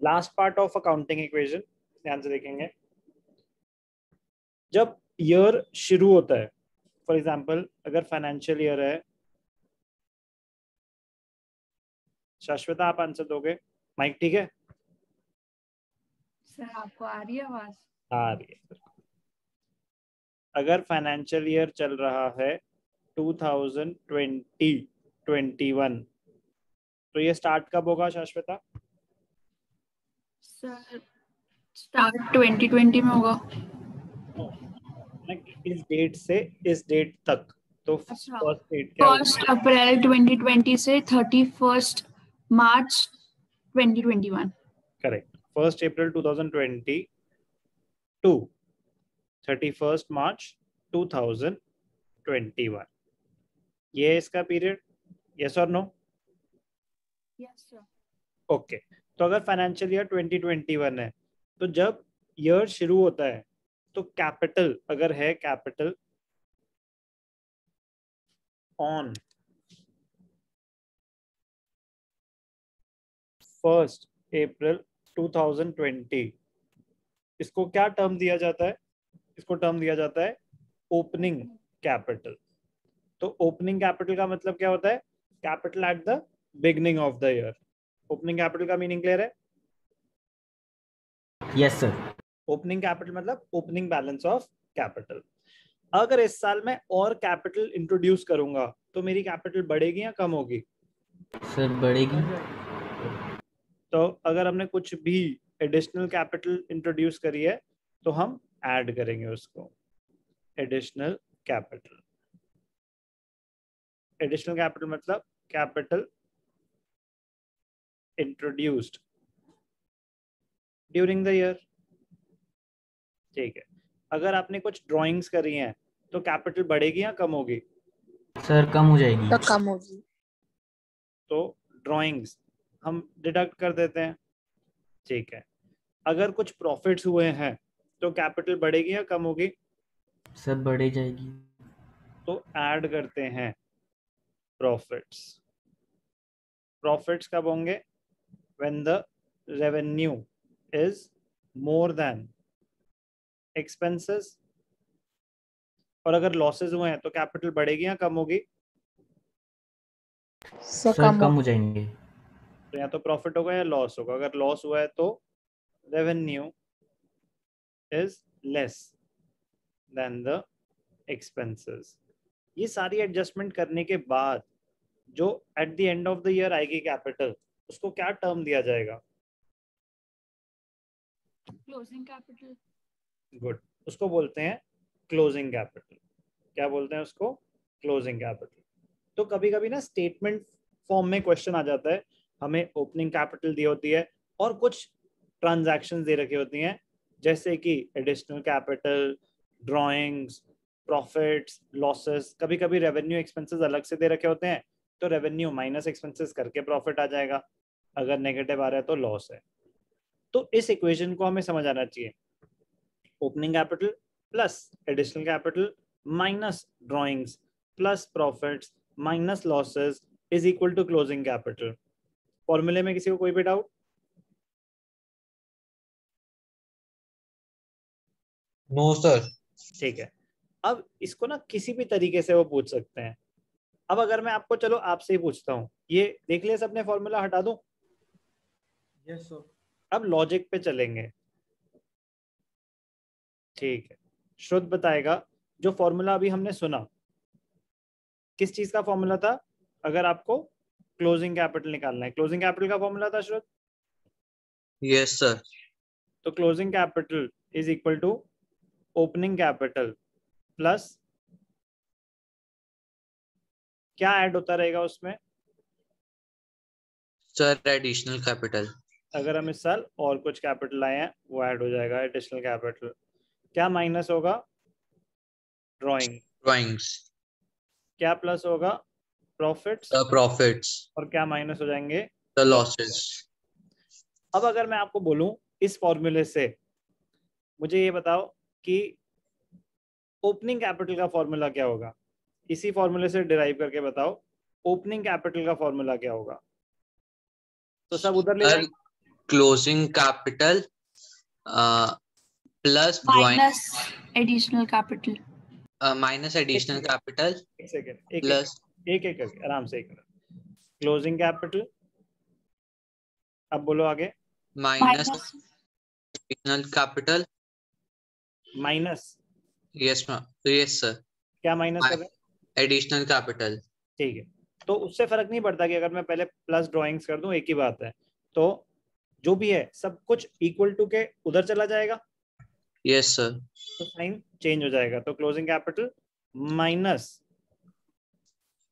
Last part of accounting equation ध्यान से देखेंगे। जब ईयर शुरू होता है, फॉर एग्जांपल अगर फाइनेंशियल ईयर है, शाश्वता आप आंसर दोगे, माइक ठीक है? सर आपको आ रही है आवाज? आ रही है। अगर फाइनेंशियल ईयर चल रहा है 2020-21, तो ये स्टार्ट कब होगा शाश्वता? सर स्टार्ट 2020 में होगा। इस डेट से इस डेट तक, तो अच्छा, फर्स्ट डेट क्या होगी? 1 अप्रैल 2020 से 31 मार्च 2021। करेक्ट, 1 अप्रैल 2020 टू 31 मार्च 2021, ये है इसका पीरियड। यस और नो? Yes sir. ओके, तो अगर फाइनेंशियल ईयर 2021 है, तो जब ईयर शुरू होता है तो कैपिटल अगर है, कैपिटल ऑन 1 अप्रैल 2020, इसको क्या टर्म दिया जाता है? इसको टर्म दिया जाता है ओपनिंग कैपिटल। तो ओपनिंग कैपिटल का मतलब क्या होता है? Capital at the beginning of the year. Opening capital का मीनिंग क्लियर है? Yes sir. ओपनिंग कैपिटल मतलब ओपनिंग बैलेंस ऑफ कैपिटल। अगर इस साल मैं और कैपिटल इंट्रोड्यूस करूंगा तो मेरी कैपिटल बढ़ेगी या कम होगी? सर बढ़ेगी। तो अगर हमने कुछ भी एडिशनल कैपिटल इंट्रोड्यूस करी है तो हम ऐड करेंगे उसको, एडिशनल कैपिटल। एडिशनल कैपिटल मतलब capital introduced during the year. ठीक है, अगर आपने कुछ ड्राइंग्स करी हैं तो कैपिटल बढ़ेगी या कम होगी? सर कम हो जाएगी। तो कम होगी। तो ड्राइंग्स हम डिडक्ट कर देते हैं। ठीक है, अगर कुछ प्रॉफिट्स हुए हैं तो कैपिटल बढ़ेगी या कम होगी? सर बढ़े जाएगी। तो ऐड करते हैं प्रॉफिट्स। प्रॉफिट्स कब होंगे? When the revenue is more than expenses. और अगर लॉसेस हुए हैं तो कैपिटल बढ़ेगी या कम होगी? सर कम हो जाएंगे। तो या तो प्रॉफिट होगा या लॉस होगा। अगर लॉस हुआ है तो revenue is less than the expenses. ये सारी एडजस्टमेंट करने के बाद जो at the end of the year आएगी कैपिटल, उसको क्या टर्म दिया जाएगा? Closing capital. गुड, उसको बोलते हैं क्लोजिंग कैपिटल। क्या बोलते हैं उसको? Closing capital. तो कभी कभी ना स्टेटमेंट फॉर्म में क्वेश्चन आ जाता है, हमें ओपनिंग कैपिटल दी होती है और कुछ ट्रांजैक्शंस दे रखी होती हैं, जैसे कि additional capital, drawings, profits, losses. कभी कभी रेवेन्यू एक्सपेंसेस अलग से दे रखे होते हैं, तो रेवेन्यू माइनस एक्सपेंसेस करके प्रॉफिट आ जाएगा, अगर नेगेटिव आ रहा है तो लॉस है। तो इस इक्वेशन को हमें समझ आना चाहिए, opening capital plus additional capital minus drawings plus profits minus losses is equal to closing capital. फॉर्मूले में किसी को कोई भी डाउट? No sir. ठीक है, अब इसको ना किसी भी तरीके से वो पूछ सकते हैं। अब अगर मैं आपको, चलो आपसे ही पूछता हूँ, ये देख लिया सबने, फॉर्मूला हटा दूं? Yes sir. अब लॉजिक पे चलेंगे। ठीक है, श्रुत बताएगा जो फॉर्मूला अभी हमने सुना, किस चीज का फॉर्मूला था? अगर आपको क्लोजिंग कैपिटल निकालना है, क्लोजिंग कैपिटल का फॉर्मूला था श्रुत? Yes sir. तो closing capital is equal to opening capital plus क्या ऐड होता रहेगा उसमें? Sir additional capital. अगर हम इस साल और कुछ कैपिटल लाए हैं वो ऐड हो जाएगा, एडिशनल कैपिटल। क्या माइनस होगा? ड्राइंग। ड्राइंग्स। क्या प्लस होगा? प्रॉफिट्स। The profits. और क्या माइनस हो जाएंगे? The losses. अब अगर मैं आपको बोलूं इस फॉर्मूले से मुझे ये बताओ कि ओपनिंग कैपिटल का फॉर्मूला क्या होगा, इसी फॉर्मूले से डिराइव करके बताओ ओपनिंग कैपिटल का फॉर्मूला क्या होगा। तो सब उधर ले जाएंगे। closing capital plus drawing Minus additional capital. minus additional capital एक सेकेंड, एक plus एक एक करके आराम से, एक मिनट. क्लोजिंग कैपिटल, अब बोलो आगे. minus Minus additional capital. Minus, Yes, ma'am. Yes, sir. क्या माइनस कर रहे हैं? Additional capital. ठीक है, तो उससे फर्क नहीं पड़ता कि अगर मैं पहले प्लस ड्राइंग्स कर दूं, एक ही बात है. तो जो भी है सब कुछ इक्वल टू के उधर चला जाएगा, Yes, sir. तो साइन चेंज हो जाएगा. तो closing capital minus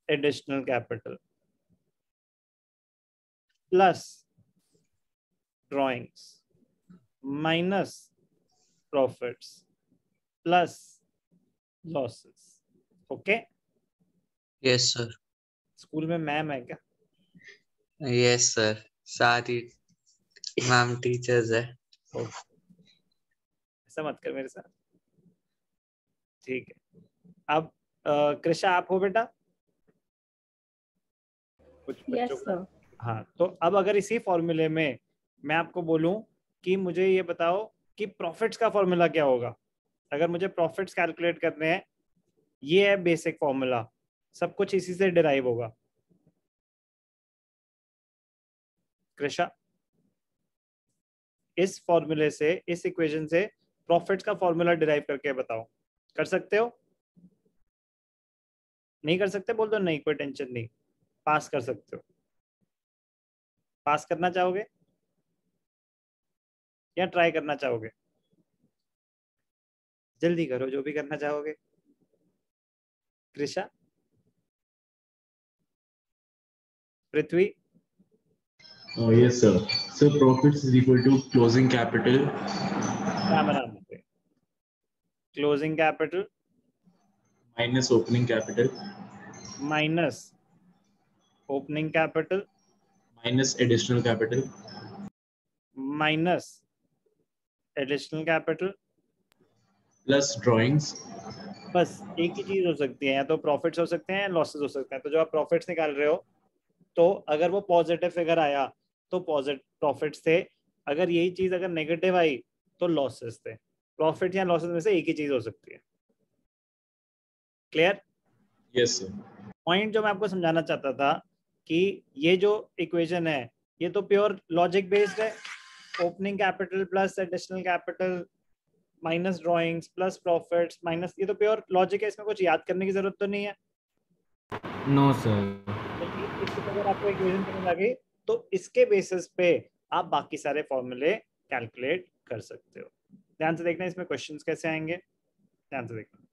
additional capital plus drawings minus profits plus losses. Okay, Yes, sir. School में मैम है क्या? Yes, sir. सारी मैम टीचर्स है. ऐसा मत कर मेरे साथ. ठीक है, अब कृषा आप हो बेटा? कुछ बच्चों को. हाँ, तो अब अगर इसी फॉर्मूले में मैं आपको बोलूं कि मुझे ये बताओ कि प्रॉफिट्स का फॉर्मूला क्या होगा. अगर मुझे प्रॉफिट्स कैलकुलेट करने हैं, ये है बेसिक फॉर्मूला, सब कुछ इसी से डिराइव होगा. कृषा, इस फॉर्मूले से, इस इक्वेशन से प्रॉफिट्स का फॉर्मूला डिराइव करके बताओ. कर सकते हो? नहीं कर सकते बोल दो नहीं, कोई टेंशन नहीं, पास कर सकते हो. पास करना चाहोगे या ट्राई करना चाहोगे? जल्दी करो जो भी करना चाहोगे. कृषा, पृथ्वी. Yes, sir. So profits is equal to closing capital Ram से. Closing capital minus opening capital minus opening capital minus additional capital minus additional capital. plus drawings बस एक ही चीज हो सकती है, या तो प्रॉफिट्स हो सकते हैं या लॉसेस हो सकते हैं. तो जो आप प्रॉफिट्स निकाल रहे हो, तो अगर वो पॉजिटिव फिगर आया तो पॉजिटिव प्रॉफिट्स थे, अगर यही चीज अगर नेगेटिव आई तो लॉसेस थे. प्रॉफिट या लॉसेस में से एक ही चीज हो सकती है. क्लियर? Yes, sir. पॉइंट जो मैं आपको समझाना चाहता था कि ये जो इक्वेशन है ये तो प्योर लॉजिक बेस्ड है. Opening capital plus additional capital minus drawings plus profits minus, ये तो प्योर लॉजिक है, इसमें कुछ याद करने की जरूरत तो नहीं है. No sir. इससे अगर आपको इक्वेशन समझ आ गई तो इसके बेसिस पे आप बाकी सारे फॉर्मूले कैलकुलेट कर सकते हो. ध्यान से देखना इसमें क्वेश्चंस कैसे आएंगे, ध्यान से देखना.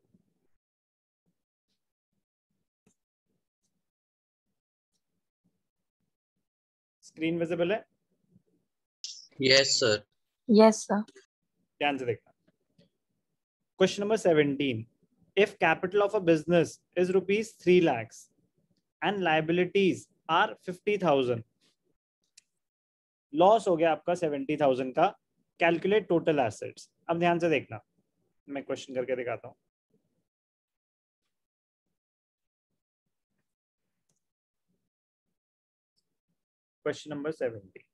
स्क्रीन विजिबल है? Yes, sir. Yes, sir. ध्यान से देखना. Question number 17. If capital of a business is rupees 3 lakhs and liabilities are 50,000, loss हो गया आपका 70,000 का. Calculate total assets. अब ध्यान से देखना, मैं क्वेश्चन करके दिखाता हूं. Question number 17.